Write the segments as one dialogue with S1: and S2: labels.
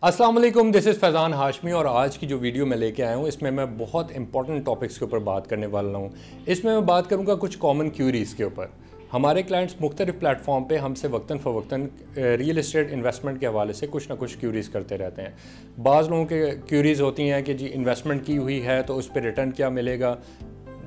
S1: अस्सलाम वालेकुम, this is Faizan Hashmi और आज की जो वीडियो मैं लेके आया हूँ इसमें मैं बहुत इंपॉर्टेंट टॉपिक्स के ऊपर बात करने वाला हूँ। इसमें मैं बात करूँगा कुछ कॉमन क्यूरीज़ के ऊपर। हमारे क्लाइंट्स मुख्तलिफ प्लेटफॉर्म पे हमसे वक्तन फ़वक्तन रियल इस्टेट इन्वेस्टमेंट के हवाले से कुछ ना कुछ क्यूरीज़ करते रहते हैं। बाज़ लोगों के क्यूरीज़ होती हैं कि जी इन्वेस्टमेंट की हुई है तो उस पर रिटर्न क्या मिलेगा,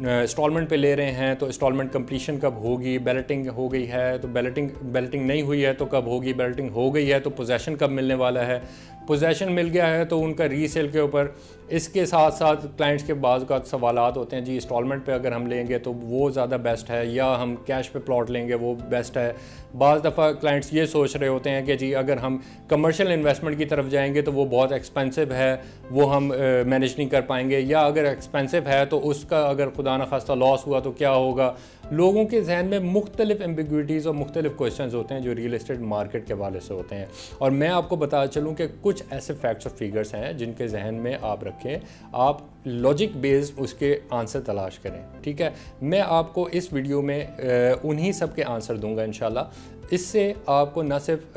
S1: इंस्टॉलमेंट पे ले रहे हैं तो इंस्टॉलमेंट कंप्लीशन कब होगी, बैलेटिंग हो गई है तो बैलेटिंग नहीं हुई है तो कब होगी, बैलेटिंग हो गई है तो पोजेसन कब मिलने वाला है, पोजेसन मिल गया है तो उनका रीसेल के ऊपर। इसके साथ साथ क्लाइंट्स के बाज़ का सवालात होते हैं जी इंस्टॉलमेंट पे अगर हम लेंगे तो वो ज़्यादा बेस्ट है या हम कैश पे प्लॉट लेंगे वो बेस्ट है। बाज़ दफ़ा क्लाइंट्स ये सोच रहे होते हैं कि जी अगर हम कमर्शियल इन्वेस्टमेंट की तरफ जाएंगे तो वो बहुत एक्सपेंसिव है, वो हम मैनेज नहीं कर पाएंगे, या अगर एक्सपेंसिव है तो उसका अगर खुदा न खास्ता लॉस हुआ तो क्या होगा। लोगों के जहन में मुख्तलिफ एम्बिग्विटीज़ और मुख्तलिफ क्वेश्चंस होते हैं जो रियल इस्टेट मार्केट के हवाले से होते हैं। और मैं आपको बता चलूँ कि कुछ ऐसे फैक्ट्स और फिगर्स हैं जिनके जहन में आप रखें, आप लॉजिक बेस्ड उसके आंसर तलाश करें। ठीक है, मैं आपको इस वीडियो में उन्हीं सब के आंसर दूंगा इंशाल्लाह। इससे आपको न सिर्फ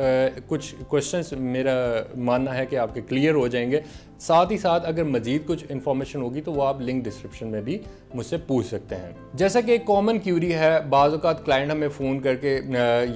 S1: कुछ क्वेश्चंस मेरा मानना है कि आपके क्लियर हो जाएंगे, साथ ही साथ अगर मज़ीद कुछ इन्फॉर्मेशन होगी तो वो आप लिंक डिस्क्रिप्शन में भी मुझसे पूछ सकते हैं। जैसा कि एक कॉमन क्यूरी है, बाज़ औक़ात क्लाइंट हमें फ़ोन करके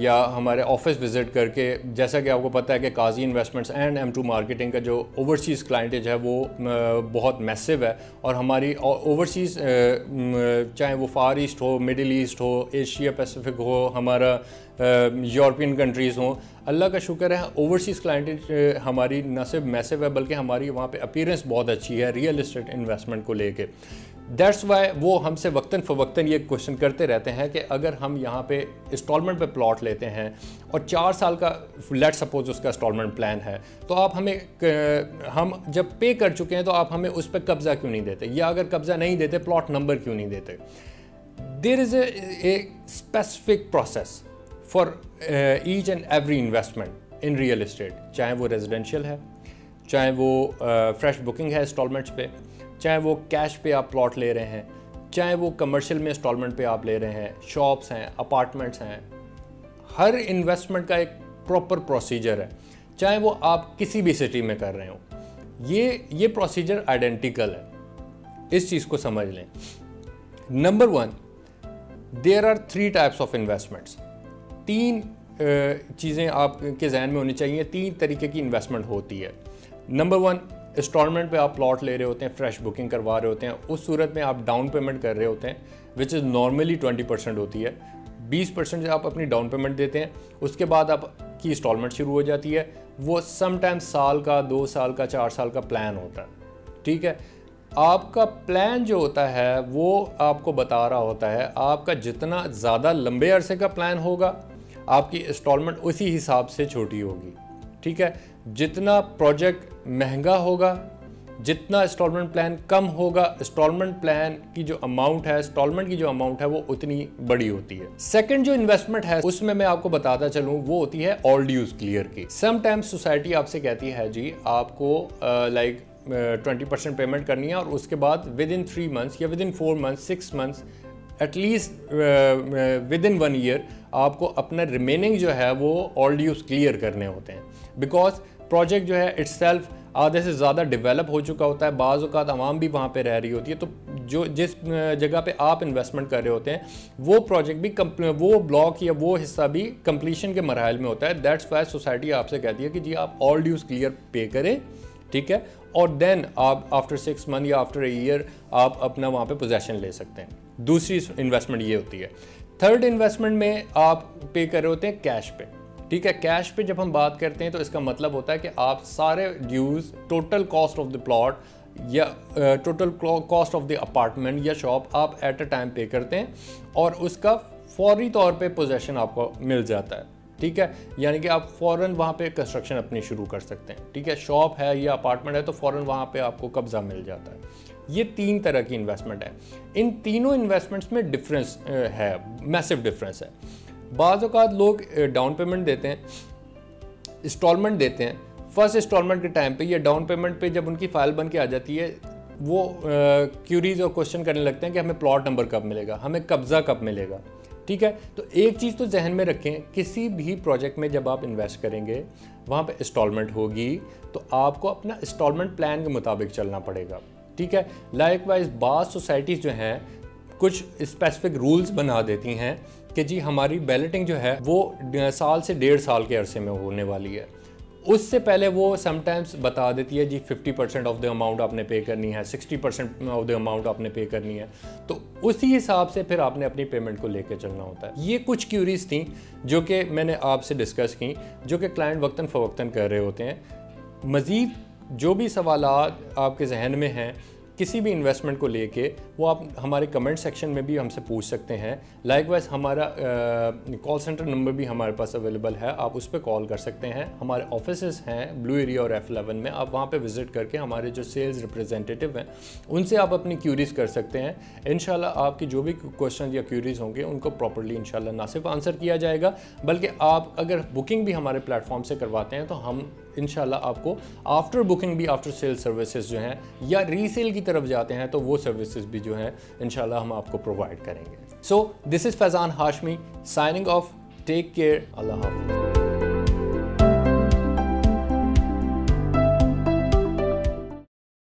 S1: या हमारे ऑफिस विज़िट करके, जैसा कि आपको पता है कि काजी इन्वेस्टमेंट्स एंड M2 मार्केटिंग का जो ओवरसीज़ क्लाइंटेज है वो बहुत मैसिव है। और हमारी ओवरसीज़ चाहे वो फार ईस्ट हो, मिडिल ईस्ट हो, एशिया पैसिफिक हो, हमारा यूरोपियन कंट्रीज़ हों, अल्लाह का शुक्र है ओवरसीज़ क्लाइंटेज हमारी न सिर्फ मैसिव है बल्कि हमारी वहाँ पे अपीयरेंस बहुत अच्छी है रियल इस्टेट इन्वेस्टमेंट को लेके। दैट्स वाई वो हमसे वक्तन फ़वक्तन ये क्वेश्चन करते रहते हैं कि अगर हम यहाँ पे इंस्टॉलमेंट पे प्लॉट लेते हैं और 4 साल का लेट सपोज उसका इंस्टॉलमेंट प्लान है तो आप हम जब पे कर चुके हैं तो आप हमें उस पर कब्ज़ा क्यों नहीं देते, या अगर कब्ज़ा नहीं देते प्लॉट नंबर क्यों नहीं देते। There is a specific process for each and every investment in real estate, चाहे वो रेजिडेंशियल है, चाहे वो फ्रेश बुकिंग है इंस्टॉलमेंट्स पे, चाहे वो कैश पे आप प्लॉट ले रहे हैं, चाहे वो कमर्शियल में इंस्टॉलमेंट पे आप ले रहे हैं, शॉप्स हैं, अपार्टमेंट्स हैं। हर इन्वेस्टमेंट का एक प्रॉपर प्रोसीजर है, चाहे वो आप किसी भी सिटी में कर रहे हो। ये प्रोसीजर आइडेंटिकल है, इस चीज़ को समझ लें। Number 1, there are 3 types of investments. 3 चीज़ें आपके जहन में होनी चाहिए, 3 तरीके की इन्वेस्टमेंट होती है। नंबर 1, इंस्टॉलमेंट पे आप प्लॉट ले रहे होते हैं, फ्रेश बुकिंग करवा रहे होते हैं, उस सूरत में आप डाउन पेमेंट कर रहे होते हैं विच इज़ नॉर्मली 20% होती है। 20% आप अपनी डाउन पेमेंट देते हैं, उसके बाद आपकी इंस्टॉलमेंट शुरू हो जाती है। वो समटाइम्स साल का, 2 साल का, 4 साल का प्लान होता है। ठीक है, आपका प्लान जो होता है वो आपको बता रहा होता है आपका जितना ज़्यादा लंबे अरसे का प्लान होगा आपकी इंस्टॉलमेंट उसी हिसाब से छोटी होगी। ठीक है, जितना प्रोजेक्ट महंगा होगा, जितना इंस्टॉलमेंट प्लान कम होगा, इंस्टॉलमेंट प्लान की जो अमाउंट है, इंस्टॉलमेंट की जो अमाउंट है वो उतनी बड़ी होती है। सेकंड जो इन्वेस्टमेंट है उसमें मैं आपको बताता चलूँ वो होती है ऑल ड्यूज क्लियर की। समटाइम्स सोसाइटी आपसे कहती है जी आपको 20% पेमेंट करनी है और उसके बाद विद इन 3 मंथ्स या with in 4 months, 6 months, at least with in 1 year आपको अपना रिमेनिंग जो है वो ऑल ड्यूज क्लियर करने होते हैं। बिकॉज प्रोजेक्ट जो है इट्सेल्फ आधे से ज़्यादा डेवलप हो चुका होता है, बाज़ औक़ात आवाम भी वहाँ पे रह रही होती है, तो जिस जगह पे आप इन्वेस्टमेंट कर रहे होते हैं वो प्रोजेक्ट भी वो ब्लॉक या वो हिस्सा भी कंप्लीशन के मराहल में होता है। दैट्स वाई सोसाइटी आपसे कहती है कि जी आप ऑल ड्यूज क्लियर पे करें। ठीक है, और देन आप आफ्टर 6 मंथ या आफ्टर 1 ईयर आप अपना वहाँ पे पोजेसन ले सकते हैं। दूसरी इन्वेस्टमेंट ये होती है। थर्ड इन्वेस्टमेंट में आप पे कर रहे होते हैं कैश पे। ठीक है, कैश पे जब हम बात करते हैं तो इसका मतलब होता है कि आप सारे dues, total cost of the plot या total cost of the apartment या शॉप आप एट अ टाइम पे करते हैं और उसका फौरी तौर पे पोजेसन आपको मिल जाता है। ठीक है, यानी कि आप फ़ौरन वहाँ पे कंस्ट्रक्शन अपनी शुरू कर सकते हैं। ठीक है, शॉप है या अपार्टमेंट है तो फ़ौरन वहाँ पे आपको कब्ज़ा मिल जाता है। ये 3 तरह की इन्वेस्टमेंट है। इन तीनों इन्वेस्टमेंट्स में डिफरेंस है, मैसिव डिफरेंस है। बाज़ औक़ात लोग डाउन पेमेंट देते हैं, इंस्टॉलमेंट देते हैं, फर्स्ट इंस्टॉलमेंट के टाइम पे या डाउन पेमेंट पे जब उनकी फ़ाइल बन के आ जाती है वो क्यूरीज और क्वेश्चन करने लगते हैं कि हमें प्लॉट नंबर कब मिलेगा, हमें कब्ज़ा कब मिलेगा। ठीक है। तो एक चीज़ तो जहन में रखें, किसी भी प्रोजेक्ट में जब आप इन्वेस्ट करेंगे वहाँ पे इंस्टॉलमेंट होगी, तो आपको अपना इंस्टॉलमेंट प्लान के मुताबिक चलना पड़ेगा, ठीक है। लाइकवाइज बाज़ सोसाइटीज़ जो हैं कुछ स्पेसिफिक रूल्स बना देती हैं कि जी हमारी बैलेटिंग जो है वो साल से 1.5 साल के अरसे में होने वाली है। उससे पहले वो समटाइम्स बता देती है जी 50% ऑफ द अमाउंट आपने पे करनी है, 60% ऑफ द अमाउंट आपने पे करनी है। तो उसी हिसाब से फिर आपने अपनी पेमेंट को लेकर चलना होता है। ये कुछ क्यूरीज थी जो कि मैंने आपसे डिस्कस की, जो कि क्लाइंट वक्तन फ़वक्तन कर रहे होते हैं। मज़ीद जो भी सवालात आपके जहन में हैं किसी भी इन्वेस्टमेंट को लेके, वो आप हमारे कमेंट सेक्शन में भी हमसे पूछ सकते हैं। लाइकवाइज हमारा कॉल सेंटर नंबर भी हमारे पास अवेलेबल है, आप उस पर कॉल कर सकते हैं। हमारे ऑफिसेज हैं ब्लू एरिया और F11 में, आप वहाँ पे विज़िट करके हमारे जो सेल्स रिप्रेजेंटेटिव हैं उनसे आप अपनी क्यूरीज़ कर सकते हैं। इंशाल्लाह आपकी जो भी क्वेश्चन या क्यूरीज़ होंगे उनको प्रॉपर्ली इंशाल्लाह ना सिर्फ आंसर किया जाएगा, बल्कि आप अगर बुकिंग भी हमारे प्लेटफॉर्म से करवाते हैं तो हम इंशाल्लाह आपको आफ्टर बुकिंग भी आफ्टर सेल सर्विसेज जो हैं या रीसेल की तरफ जाते हैं तो वो सर्विसेज भी जो हैं इंशाल्लाह हम आपको प्रोवाइड करेंगे। So this is Faizan Hashmi signing off. Take care, अल्लाह हाफ़िज़।